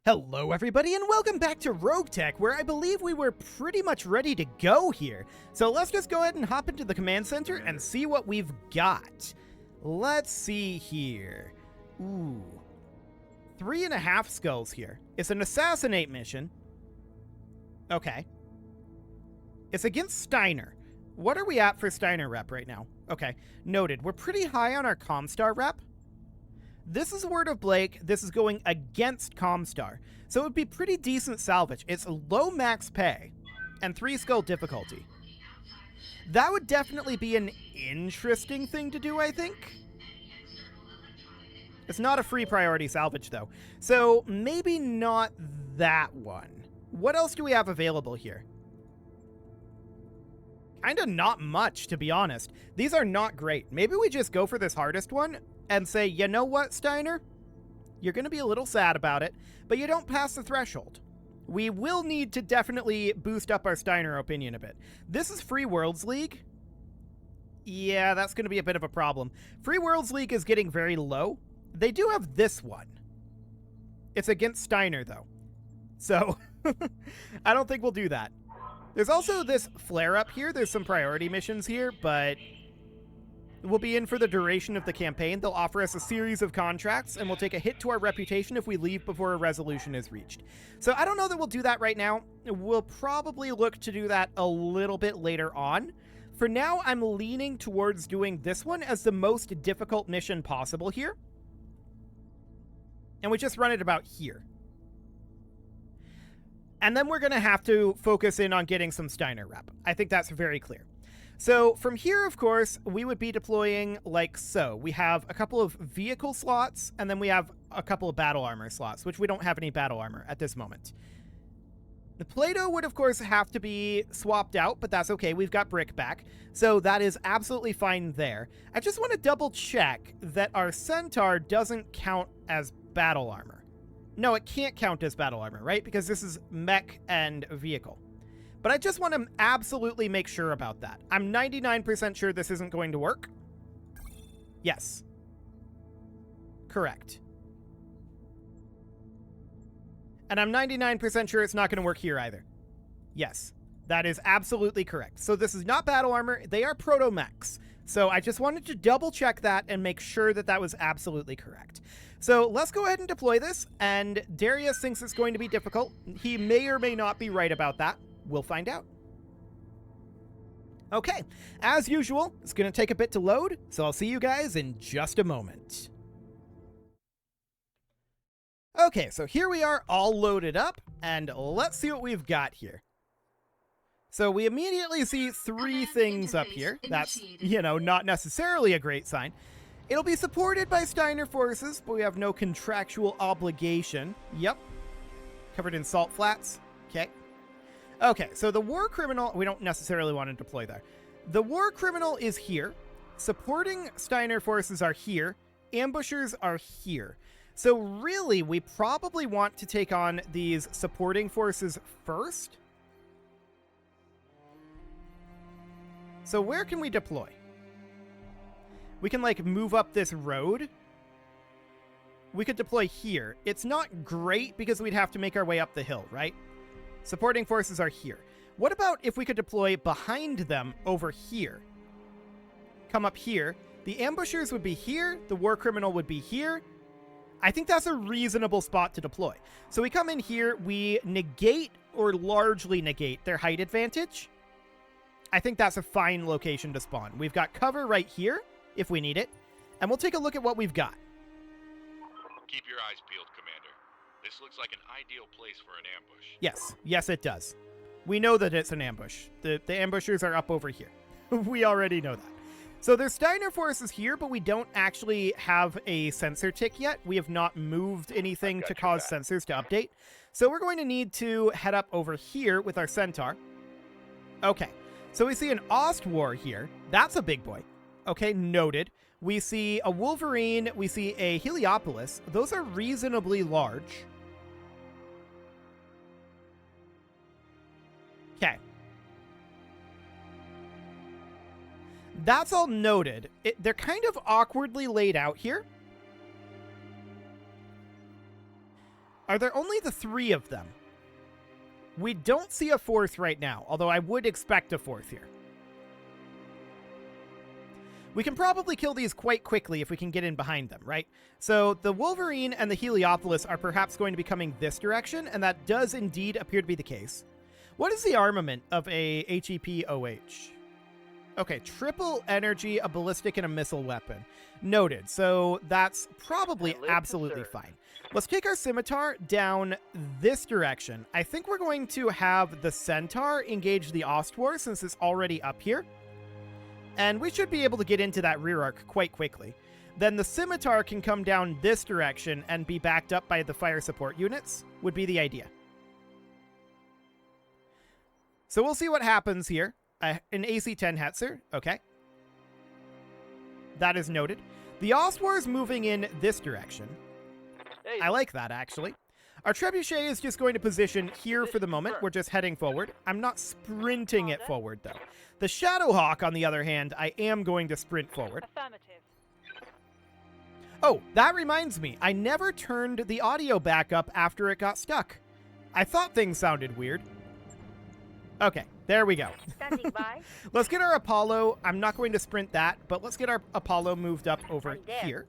Hello everybody and welcome back to RogueTech, where I believe we were pretty much ready to go here. So let's just go ahead and hop into the command center and see what we've got. Let's see here. Ooh. 3.5 skulls here. It's an assassinate mission. Okay. It's against Steiner. What are we at for Steiner rep right now? Okay, noted. We're pretty high on our Comstar rep. This is Word of Blake. This is going against Comstar. So it would be pretty decent salvage. It's low max pay and 3 skull difficulty. That would definitely be an interesting thing to do, I think. It's not a free priority salvage, though. So maybe not that one. What else do we have available here? Kinda not much, to be honest. These are not great. Maybe we just go for this hardest one and say, you know what, Steiner? You're going to be a little sad about it, but you don't pass the threshold. We will need to definitely boost up our Steiner opinion a bit. This is Free Worlds League. Yeah, that's going to be a bit of a problem. Free Worlds League is getting very low. They do have this one. It's against Steiner, though. So, I don't think we'll do that. There's also this flare-up here. There's some priority missions here, but we'll be in for the duration of the campaign. They'll offer us a series of contracts, and we'll take a hit to our reputation if we leave before a resolution is reached. So I don't know that we'll do that right now. We'll probably look to do that a little bit later on. For now, I'm leaning towards doing this one as the most difficult mission possible here. And we just run it about here. And then we're going to have to focus in on getting some Steiner rep. I think that's very clear. So from here, of course, we would be deploying like so. We have a couple of vehicle slots, and then we have a couple of battle armor slots, which we don't have any battle armor at this moment. The Play-Doh would, of course, have to be swapped out, but that's okay. We've got brick back, so that is absolutely fine there. I just want to double check that our Centaur doesn't count as battle armor. No, it can't count as battle armor, right? Because this is mech and vehicle. But I just want to absolutely make sure about that. I'm 99% sure this isn't going to work. Yes. Correct. And I'm 99% sure it's not going to work here either. Yes. That is absolutely correct. So this is not battle armor. They are proto-mechs. So I just wanted to double check that and make sure that that was absolutely correct. So let's go ahead and deploy this, and Darius thinks it's going to be difficult. He may or may not be right about that. We'll find out. Okay, as usual, it's going to take a bit to load, so I'll see you guys in just a moment. Okay, so here we are all loaded up, and let's see what we've got here. So we immediately see 3 things up here. That's, you know, not necessarily a great sign. It'll be supported by Steiner forces, but we have no contractual obligation. Yep. Covered in salt flats. Okay. Okay, so the war criminal, we don't necessarily want to deploy there. The war criminal is here. Supporting Steiner forces are here. Ambushers are here. So really, we probably want to take on these supporting forces first. So where can we deploy? We can, like, move up this road. We could deploy here. It's not great because we'd have to make our way up the hill, right? Supporting forces are here. What about if we could deploy behind them over here? Come up here. The ambushers would be here. The war criminal would be here. I think that's a reasonable spot to deploy. So we come in here. We negate or largely negate their height advantage. I think that's a fine location to spawn. We've got cover right here if we need it, and we'll take a look at what we've got. Keep your eyes peeled, Commander. This looks like an ideal place for an ambush. Yes, it does. We know that it's an ambush. The ambushers are up over here. We already know that. So there's Steiner forces here, but we don't actually have a sensor tick yet. We have not moved anything to cause sensors to update. So we're going to need to head up over here with our Centaur. Okay, so we see an Ost War here. That's a big boy. Okay, noted. We see a Wolverine. We see a Heliopolis. Those are reasonably large. Okay. That's all noted. They're kind of awkwardly laid out here. Are there only the 3 of them? We don't see a 4th right now, although I would expect a 4th here. We can probably kill these quite quickly if we can get in behind them, right? So the Wolverine and the Heliopolis are perhaps going to be coming this direction, and that does indeed appear to be the case. What is the armament of a HEP-OH? Okay, triple energy, a ballistic, and a missile weapon. Noted. So that's probably absolutely fine. Let's take our scimitar down this direction. I think we're going to have the centaur engage the Ostwar since it's already up here. And we should be able to get into that rear arc quite quickly. Then the scimitar can come down this direction and be backed up by the fire support units, would be the idea. So we'll see what happens here. An AC-10 Hetzer, okay. That is noted. The Ostwar is moving in this direction. Hey. I like that, actually. Our Trebuchet is just going to position here for the moment. We're just heading forward. I'm not sprinting it forward, though. The Shadowhawk, on the other hand, I am going to sprint forward. Affirmative. Oh, that reminds me. I never turned the audio back up after it got stuck. I thought things sounded weird. Okay, there we go. Standing by. Let's get our Apollo. I'm not going to sprint that, but let's get our Apollo moved up over here.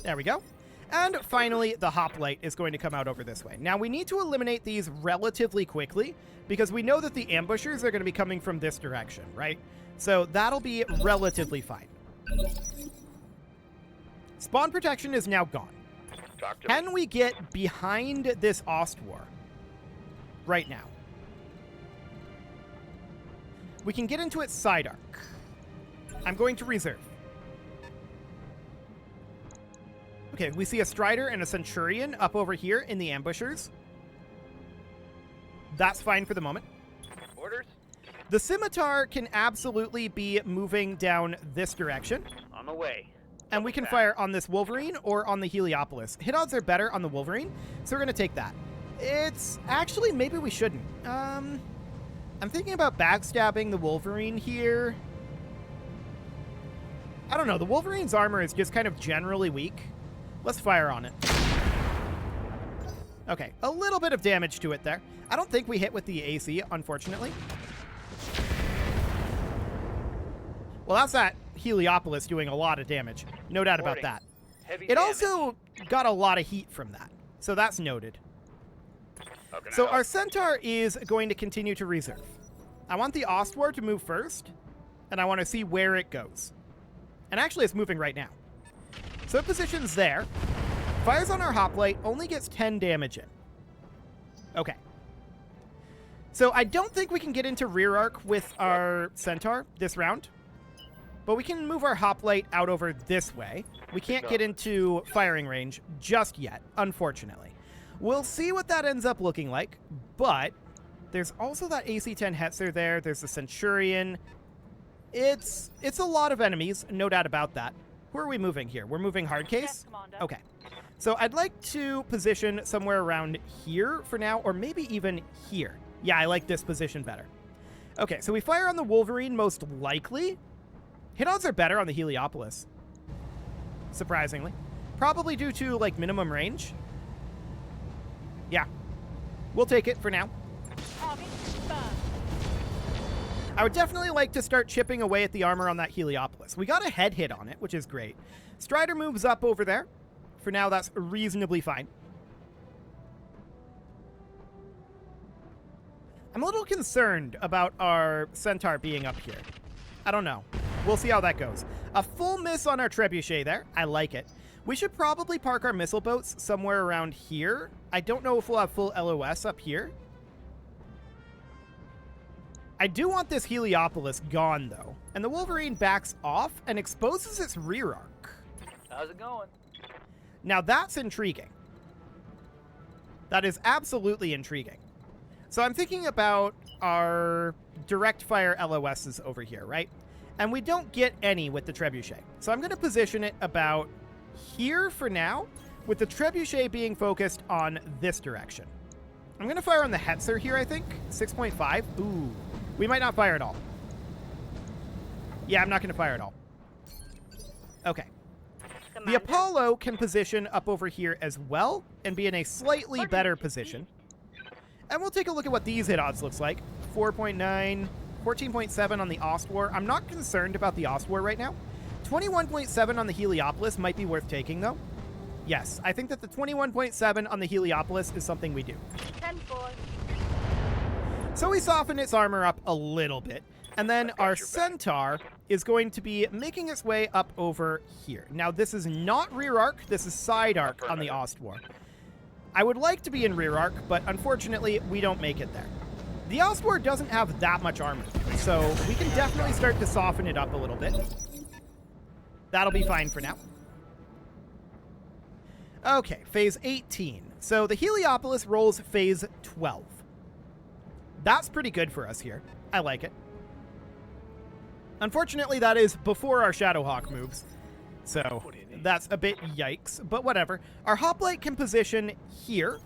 There we go. And finally, the hoplite is going to come out over this way. Now, we need to eliminate these relatively quickly because we know that the ambushers are going to be coming from this direction, right? So that'll be relatively fine. Spawn protection is now gone. Can we get behind this Ostwar right now? We can get into its side arc. I'm going to reserve. Okay, we see a Strider and a Centurion up over here in the ambushers. That's fine for the moment. Orders? The Scimitar can absolutely be moving down this direction. On the way. And we can fire on this Wolverine or on the Heliopolis. Hit odds are better on the Wolverine, so we're going to take that. It's actually, maybe we shouldn't. I'm thinking about backstabbing the Wolverine here. I don't know. The Wolverine's armor is just kind of generally weak. Let's fire on it. Okay, a little bit of damage to it there. I don't think we hit with the AC, unfortunately. Well, that's that Heliopolis doing a lot of damage. No doubt about that. It also got a lot of heat from that, so that's noted. So our Centaur is going to continue to reserve. I want the Ostwar to move first, and I want to see where it goes. And actually, it's moving right now. So it positions there. Fires on our hoplite, only gets 10 damage in. Okay. So I don't think we can get into rear arc with our Centaur this round. But we can move our hoplite out over this way. We can't get into firing range just yet, unfortunately. We'll see what that ends up looking like, but there's also that AC-10 Hetzer there. There's the Centurion. It's a lot of enemies, no doubt about that. Who are we moving here? We're moving hard case? Yes, Commander. Okay. So I'd like to position somewhere around here for now, or maybe even here. Yeah, I like this position better. Okay, so we fire on the Wolverine most likely. Hit odds are better on the Heliopolis, surprisingly. Probably due to, like, minimum range. Yeah. We'll take it for now. I would definitely like to start chipping away at the armor on that Heliopolis. We got a head hit on it, which is great. Strider moves up over there. For now, that's reasonably fine. I'm a little concerned about our Centaur being up here. I don't know. We'll see how that goes. A full miss on our Trebuchet there. I like it. We should probably park our missile boats somewhere around here. I don't know if we'll have full LOS up here. I do want this Heliopolis gone, though. And the Wolverine backs off and exposes its rear arc. How's it going? Now that's intriguing. That is absolutely intriguing. So I'm thinking about our direct fire LOSs over here, right? And we don't get any with the Trebuchet. So I'm going to position it about here for now, with the Trebuchet being focused on this direction. I'm going to fire on the Hetzer here, I think. 6.5. Ooh. We might not fire at all. Yeah, I'm not going to fire at all. Okay. The Apollo can position up over here as well and be in a slightly better position. And we'll take a look at what these hit odds looks like. 4.9, 14.7 on the Ostwar. I'm not concerned about the Ostwar right now. 21.7 on the Heliopolis might be worth taking, though. Yes, I think that the 21.7 on the Heliopolis is something we do. 10-4. So we soften its armor up a little bit. And then our Centaur is going to be making its way up over here. Now, this is not rear arc. This is side arc on the Ostwar. I would like to be in rear arc, but unfortunately, we don't make it there. The Ostwar doesn't have that much armor, so we can definitely start to soften it up a little bit. That'll be fine for now. Okay, phase 18. So the Heliopolis rolls phase 12. That's pretty good for us here. I like it. Unfortunately, that is before our Shadowhawk moves, so that's a bit yikes, but whatever. Our Hoplite can position here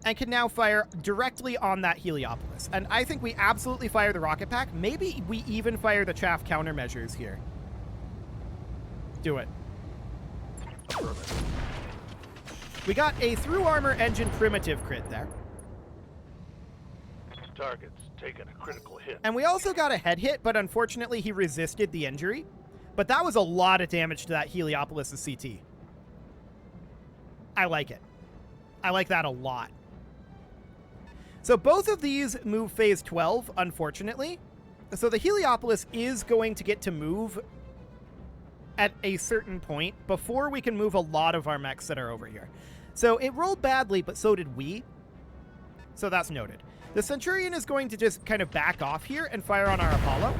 and can now fire directly on that Heliopolis. And I think we absolutely fire the rocket pack. Maybe we even fire the chaff countermeasures here. Do it. We got a through armor engine primitive crit there. Target's taken a critical hit. And we also got a head hit, but unfortunately he resisted the injury. But that was a lot of damage to that Heliopolis' CT. I like it. I like that a lot. So both of these move phase 12, unfortunately. So the Heliopolis is going to get to move at a certain point before we can move a lot of our mechs that are over here. So it rolled badly, but so did we. So that's noted. The Centurion is going to just kind of back off here and fire on our Apollo,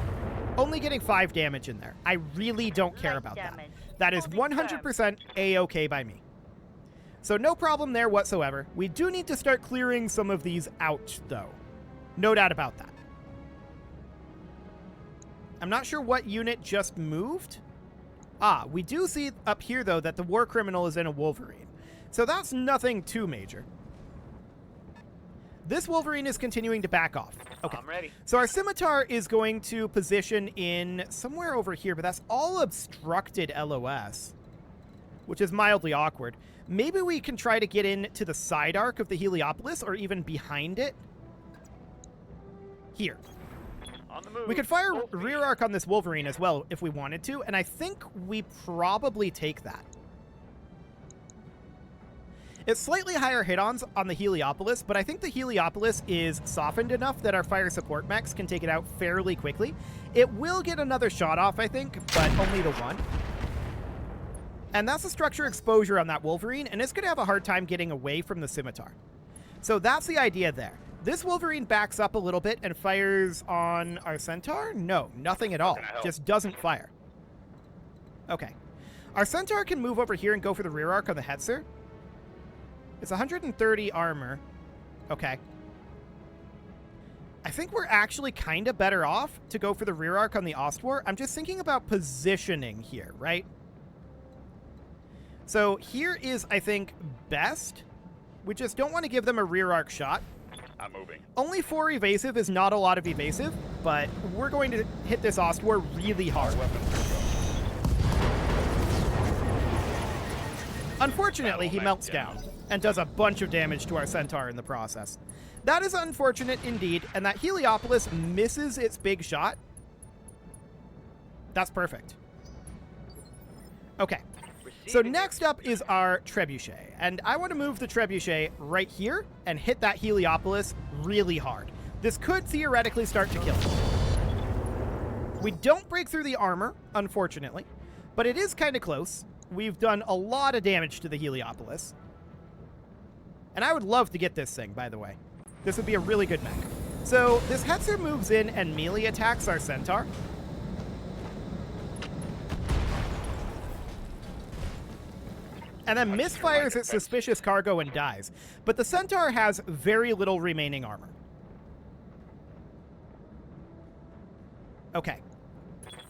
only getting 5 damage in there. I really don't care about that. That is 100% A-okay by me. So no problem there whatsoever. We do need to start clearing some of these out, though. No doubt about that. I'm not sure what unit just moved. Ah, we do see up here, though, that the War Criminal is in a Wolverine. So that's nothing too major. This Wolverine is continuing to back off. Okay. I'm ready. So our Scimitar is going to position in somewhere over here, but that's all obstructed LOS, which is mildly awkward. Maybe we can try to get into the side arc of the Heliopolis or even behind it. Here. On the move. We could fire rear arc on this Wolverine as well if we wanted to, and I think we probably take that. It's slightly higher hit-ons on the Heliopolis, but I think the Heliopolis is softened enough that our fire support mechs can take it out fairly quickly. It will get another shot off, I think, but only the one. And that's a structure exposure on that Wolverine, and it's going to have a hard time getting away from the Scimitar. So that's the idea there. This Wolverine backs up a little bit and fires on our Centaur? No, nothing at all. Just doesn't fire. Okay. Our Centaur can move over here and go for the rear arc on the Hetzer. It's 130 armor. Okay. I think we're actually kind of better off to go for the rear arc on the Ostwar. I'm just thinking about positioning here, right? So here is, I think, best. We just don't want to give them a rear arc shot. I'm moving. Only 4 evasive is not a lot of evasive, but we're going to hit this Ostwar really hard. Unfortunately, he melts down and does a bunch of damage to our Centaur in the process. That is unfortunate indeed, and that Heliopolis misses its big shot. That's perfect. Okay. So next up is our Trebuchet, and I want to move the Trebuchet right here and hit that Heliopolis really hard. This could theoretically start to kill it. We don't break through the armor, unfortunately, but it is kind of close. We've done a lot of damage to the Heliopolis. And I would love to get this thing, by the way. This would be a really good mech. So this Hetzer moves in and melee attacks our Centaur. And then misfires its suspicious cargo and dies. But the Centaur has very little remaining armor. Okay.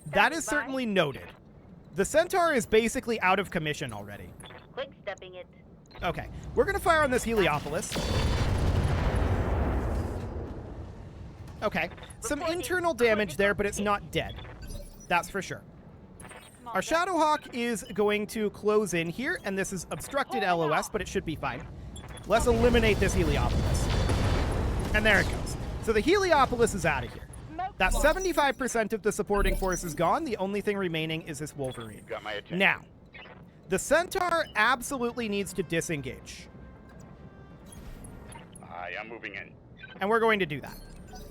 That is certainly noted. The Centaur is basically out of commission already. Quick stepping it. Okay. We're going to fire on this Heliopolis. Okay. Some internal damage there, but it's not dead. That's for sure. Our Shadowhawk is going to close in here, and this is obstructed LOS, but it should be fine. Let's eliminate this Heliopolis. And there it goes. So the Heliopolis is out of here. That 75% of the supporting force is gone. The only thing remaining is this Wolverine. Got my attention. Now, the Centaur absolutely needs to disengage. I am moving in. And we're going to do that.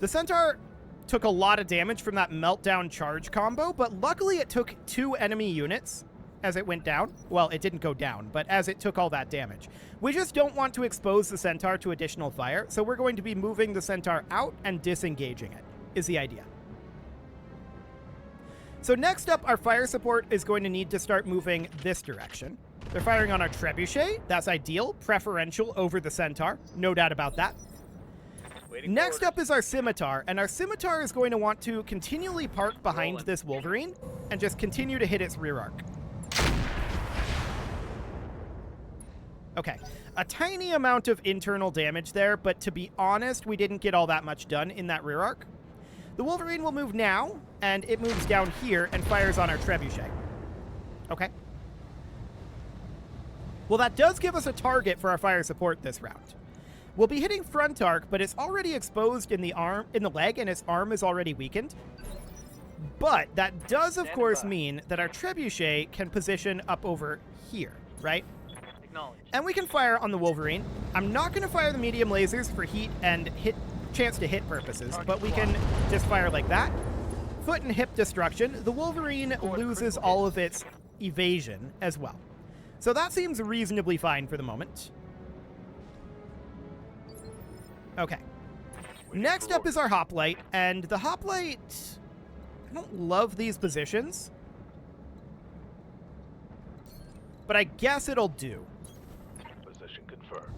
The Centaur took a lot of damage from that Meltdown charge combo, but luckily it took 2 enemy units as it went down. Well, it didn't go down, but as it took all that damage. We just don't want to expose the Centaur to additional fire, so we're going to be moving the Centaur out and disengaging it, is the idea. So next up, our fire support is going to need to start moving this direction. They're firing on our Trebuchet. That's ideal, preferential over the Centaur. No doubt about that. Next up is our Scimitar, and our Scimitar is going to want to continually park behind this Wolverine and just continue to hit its rear arc. Okay, a tiny amount of internal damage there, but to be honest, we didn't get all that much done in that rear arc. The Wolverine will move now, and it moves down here and fires on our Trebuchet. Okay. Well, that does give us a target for our fire support this round. We'll be hitting front arc, but it's already exposed in the arm, in the leg, and its arm is already weakened. But that does, of course, mean that our Trebuchet can position up over here, right? And we can fire on the Wolverine. I'm not going to fire the medium lasers for heat and chance to hit purposes, but we can just fire like that. Foot and hip destruction. The Wolverine loses all of its evasion as well. So that seems reasonably fine for the moment. Okay. Next up is our hoplite, and the hoplite, I don't love these positions, but I guess it'll do. Position confirmed.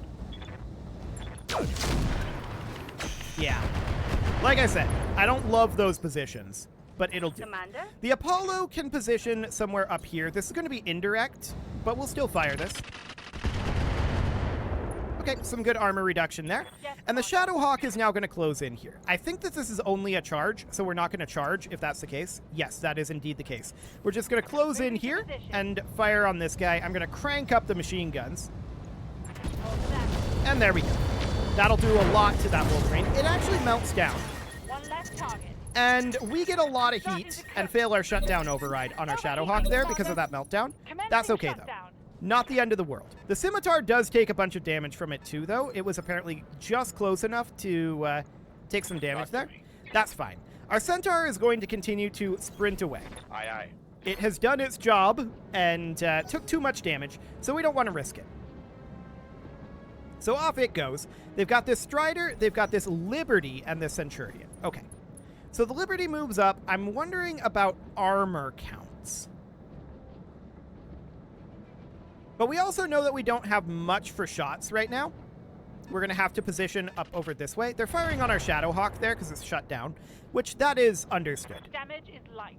Yeah. Like I said, I don't love those positions, but it'll do. Commander? The Apollo can position somewhere up here. This is going to be indirect, but we'll still fire this. Okay, some good armor reduction there. And the Shadowhawk is now going to close in here. I think that this is only a charge, so we're not going to charge if that's the case. Yes, that is indeed the case. We're just going to close in here and fire on this guy. I'm going to crank up the machine guns. And there we go. That'll do a lot to that Wolverine. It actually melts down. One less target. And we get a lot of heat and fail our shutdown override on our Shadowhawk there because of that meltdown. That's okay, though. Not the end of the world. The Scimitar does take a bunch of damage from it, too, though. It was apparently just close enough to take some damage there. That's fine. Our Centaur is going to continue to sprint away. Aye, aye. It has done its job and took too much damage, so we don't want to risk it. So off it goes. They've got this Strider, they've got this Liberty, and this Centurion. Okay. So the Liberty moves up. I'm wondering about armor counts. But we also know that we don't have much for shots right now. We're going to have to position up over this way. They're firing on our Shadowhawk there because it's shut down, which that is understood. Damage is light.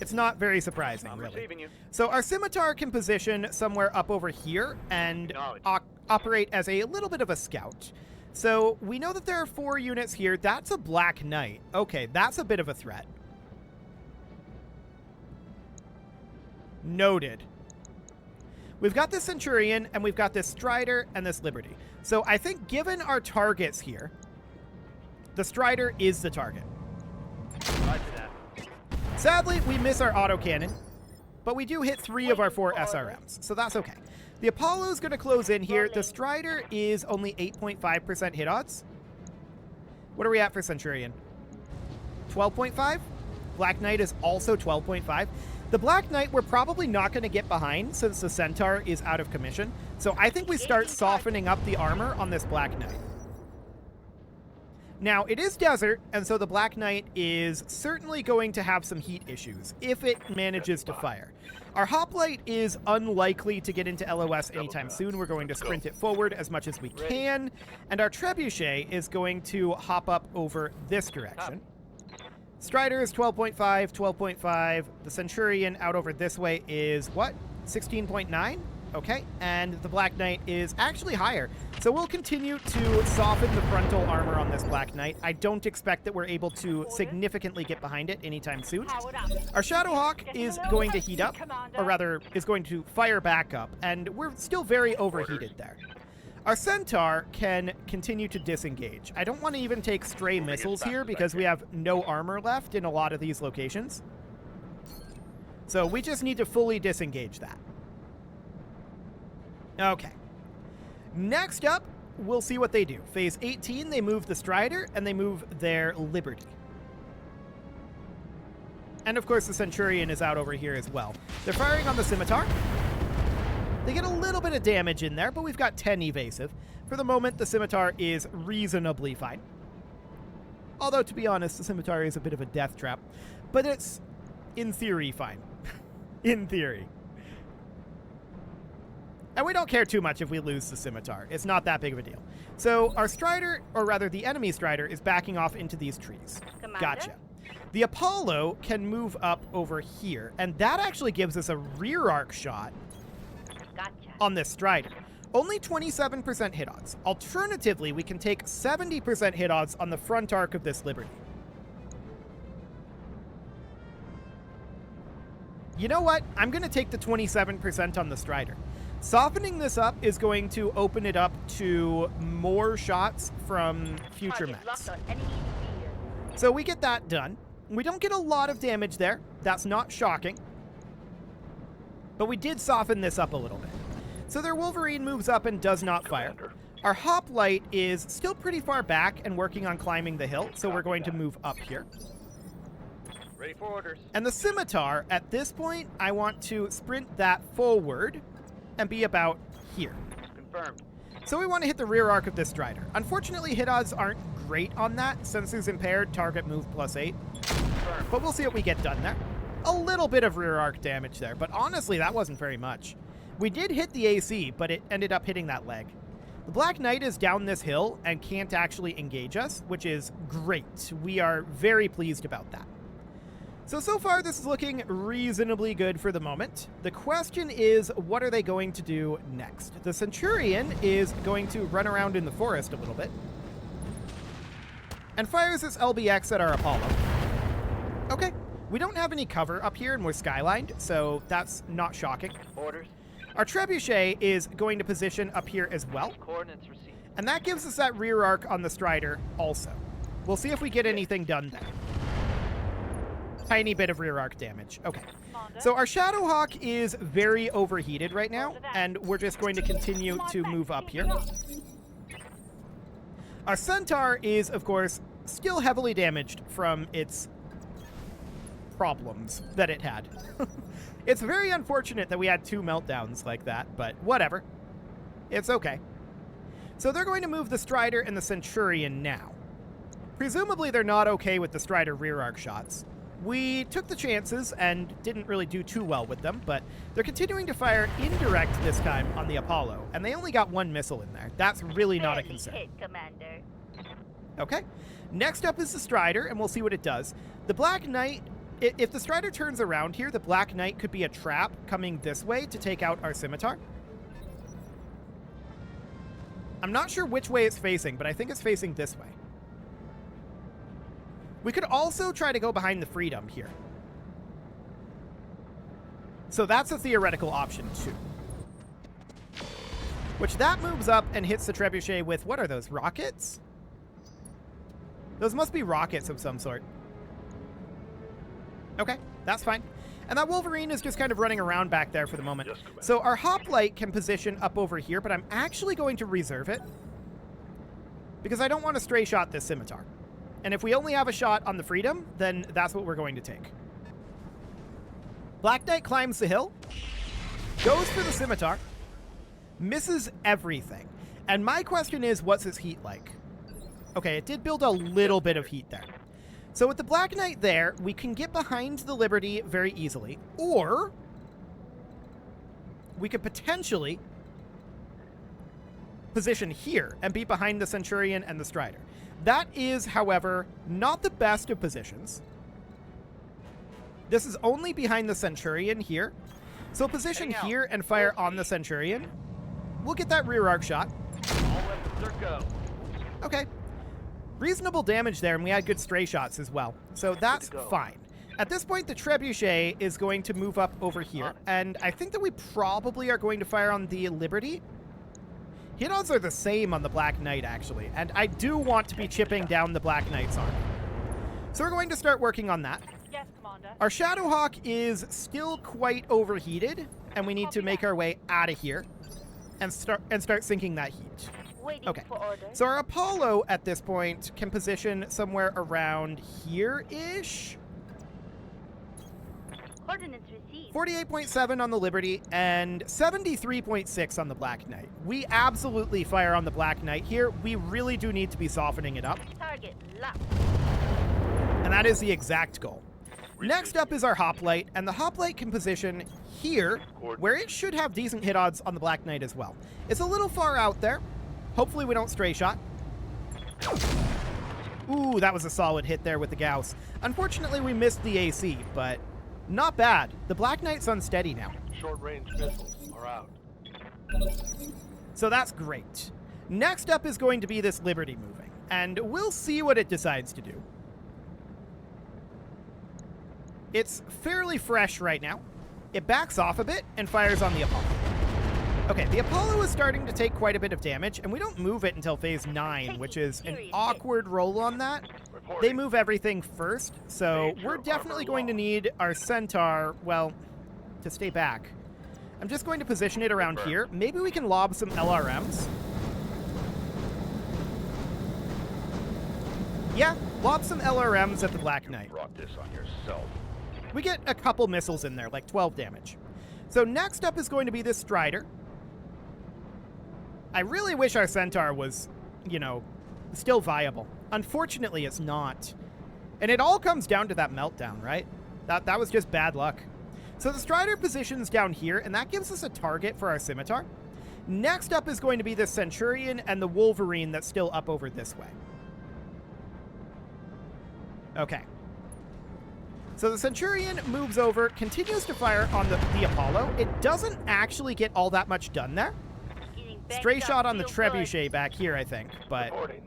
It's not very surprising, really. So our Scimitar can position somewhere up over here and operate as a little bit of a scout. So we know that there are 4 units here. That's a Black Knight. Okay, that's a bit of a threat. Noted. We've got this Centurion, and we've got this Strider and this Liberty. So I think given our targets here, the Strider is the target. Roger that. Sadly, we miss our autocannon, but we do hit 3 of our 4 SRMs, so that's okay. The Apollo's going to close in here. The Strider is only 8.5% hit odds. What are we at for Centurion? 12.5? Black Knight is also 12.5. The Black Knight we're probably not going to get behind since the Centaur is out of commission, so I think we start softening up the armor on this Black Knight. Now, it is desert, and so the Black Knight is certainly going to have some heat issues if it manages to fire. Our Hoplite is unlikely to get into LOS anytime soon. We're going to sprint it forward as much as we can, and our Trebuchet is going to hop up over this direction. Strider is 12.5, 12.5. The Centurion out over this way is what? 16.9? Okay, and the Black Knight is actually higher. So we'll continue to soften the frontal armor on this Black Knight. I don't expect that we're able to significantly get behind it anytime soon. Powered up. Our Shadowhawk is going to heat up, Commander. or rather, is going to fire back up, and we're still very overheated there. Our Centaur can continue to disengage. I don't want to even take stray missiles here because we have no armor left in a lot of these locations. So we just need to fully disengage that. Okay. Next up, we'll see what they do. Phase 18, they move the Strider, and they move their Liberty. And of course, the Centurion is out over here as well. They're firing on the Scimitar. They get a little bit of damage in there, but we've got 10 evasive. For the moment, the Scimitar is reasonably fine. Although, to be honest, the Scimitar is a bit of a death trap. But it's, in theory, fine. In theory. And we don't care too much if we lose the Scimitar. It's not that big of a deal. So our Strider, or rather the enemy Strider, is backing off into these trees. Commander? Gotcha. The Apollo can move up over here, and that actually gives us a rear arc shot Gotcha. on this Strider. Only 27% hit odds. Alternatively, we can take 70% hit odds on the front arc of this Liberty. You know what? I'm going to take the 27% on the Strider. Softening this up is going to open it up to more shots from future Target mechs. locked on enemy sphere. So we get that done. We don't get a lot of damage there. That's not shocking. But we did soften this up a little bit. So their Wolverine moves up and does not fire. Our Hoplite is still pretty far back and working on climbing the hill, so we're going to move up here. Ready for orders. And the Scimitar, at this point, I want to sprint that forward and be about here. Confirmed. So we want to hit the rear arc of this Strider. Unfortunately, hit odds aren't great on that. Sensors impaired, target move +8. Confirmed. But we'll see what we get done there. A little bit of rear arc damage there, but honestly, that wasn't very much. We did hit the AC, but it ended up hitting that leg. The Black Knight is down this hill and can't actually engage us, which is great. We are very pleased about that. So far, this is looking reasonably good for the moment. The question is, what are they going to do next? The Centurion is going to run around in the forest a little bit and fires this LBX at our Apollo. Okay, we don't have any cover up here and we're skylined, so that's not shocking. Orders. Our Trebuchet is going to position up here as well, Coordinates received. and that gives us that rear arc on the Strider also. We'll see if we get anything done there. Tiny bit of rear arc damage. Okay. Commander? So our Shadowhawk is very overheated right now, and we're just going to continue to move up here. Our Centaur is, of course, still heavily damaged from its problems that it had. It's very unfortunate that we had 2 meltdowns like that, but whatever. It's okay. So they're going to move the Strider and the Centurion now. Presumably they're not okay with the Strider rear arc shots. We took the chances and didn't really do too well with them, but they're continuing to fire indirect this time on the Apollo, and they only got 1 missile in there. That's really not a Barely concern. hit, Commander. Okay. Next up is the Strider, and we'll see what it does. The Black Knight, if the Strider turns around here, the Black Knight could be a trap coming this way to take out our Scimitar. I'm not sure which way it's facing, but I think it's facing this way. We could also try to go behind the Freedom here. So that's a theoretical option too. Which that moves up and hits the Trebuchet with, what are those, rockets? Those must be rockets of some sort. Okay, that's fine. And that Wolverine is just kind of running around back there for the moment. Yes, Commander. So our Hoplite can position up over here, but I'm actually going to reserve it because I don't want to stray shot this Scimitar. And if we only have a shot on the Freedom, then that's what we're going to take. Black Knight climbs the hill, goes for the Scimitar, misses everything. And my question is, what's his heat like? Okay, it did build a little bit of heat there. So with the Black Knight there, we can get behind the Liberty very easily. Or we could potentially position here and be behind the Centurion and the Strider. That is, however, not the best of positions. This is only behind the Centurion here. So position Heading out. here and fire on the Centurion. We'll get that rear arc shot. All weapons are go. Okay. Reasonable damage there, and we had good stray shots as well. So that's go. fine. At this point, the Trebuchet is going to move up over here, and I think that we probably are going to fire on the Liberty. Hit odds are the same on the Black Knight, actually, and I do want to be chipping down the Black Knight's arm. So we're going to start working on that. Yes, Commander. Our Shadowhawk is still quite overheated, and we need to make our way out of here and start sinking that heat. Waiting Okay. for orders. So our Apollo at this point can position somewhere around here-ish. Ordnance received. 48.7 on the Liberty and 73.6 on the Black Knight. We absolutely fire on the Black Knight here. We really do need to be softening it up, Target locked. and that is the exact goal. Next up is our Hoplite, and the Hoplite can position here, where it should have decent hit odds on the Black Knight as well. It's a little far out there. Hopefully we don't stray shot. Ooh, that was a solid hit there with the Gauss. Unfortunately, we missed the AC, but not bad. The Black Knight's unsteady now. Short-range missiles are out. So that's great. Next up is going to be this Liberty moving, and we'll see what it decides to do. It's fairly fresh right now. It backs off a bit and fires on the Apollo. Okay, the Apollo is starting to take quite a bit of damage, and we don't move it until phase 9, which is an awkward roll on that. They move everything first, so we're definitely going to need our Centaur, well, to stay back. I'm just going to position it around here. Maybe we can lob some LRMs. Yeah, lob some LRMs at the Black Knight. Brought this on yourself. We get a couple missiles in there, like 12 damage. So next up is going to be this Strider. I really wish our Centaur was, you know, still viable. Unfortunately, it's not. And it all comes down to that meltdown, right? That was just bad luck. So the Strider positions down here, and that gives us a target for our Scimitar. Next up is going to be the Centurion and the Wolverine that's still up over this way. Okay. So the Centurion moves over, continues to fire on the Apollo. It doesn't actually get all that much done there. Getting banged Stray up shot on the real good. Trebuchet back here, I think. But Reporting.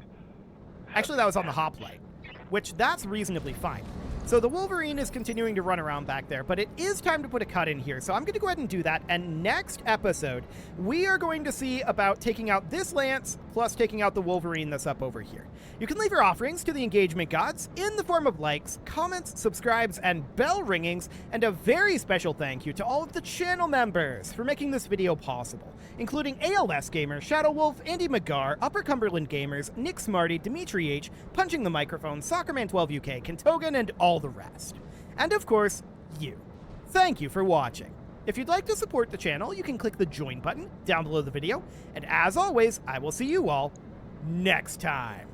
actually, that was on the Hoplite, which that's reasonably fine. So the Wolverine is continuing to run around back there, but it is time to put a cut in here. So I'm going to go ahead and do that. And next episode, we are going to see about taking out this Lance, plus taking out the Wolverine that's up over here. You can leave your offerings to the engagement gods in the form of likes, comments, subscribes, and bell ringings. And a very special thank you to all of the channel members for making this video possible, including ALS Gamer, Shadow Wolf, Andy McGar, Upper Cumberland Gamers, Nick Smarty, Dimitri H, Punching the Microphone, Soccerman12 UK, Kentogan, and all the rest. And of course, you. Thank you for watching. If you'd like to support the channel, you can click the join button down below the video. And as always, I will see you all next time.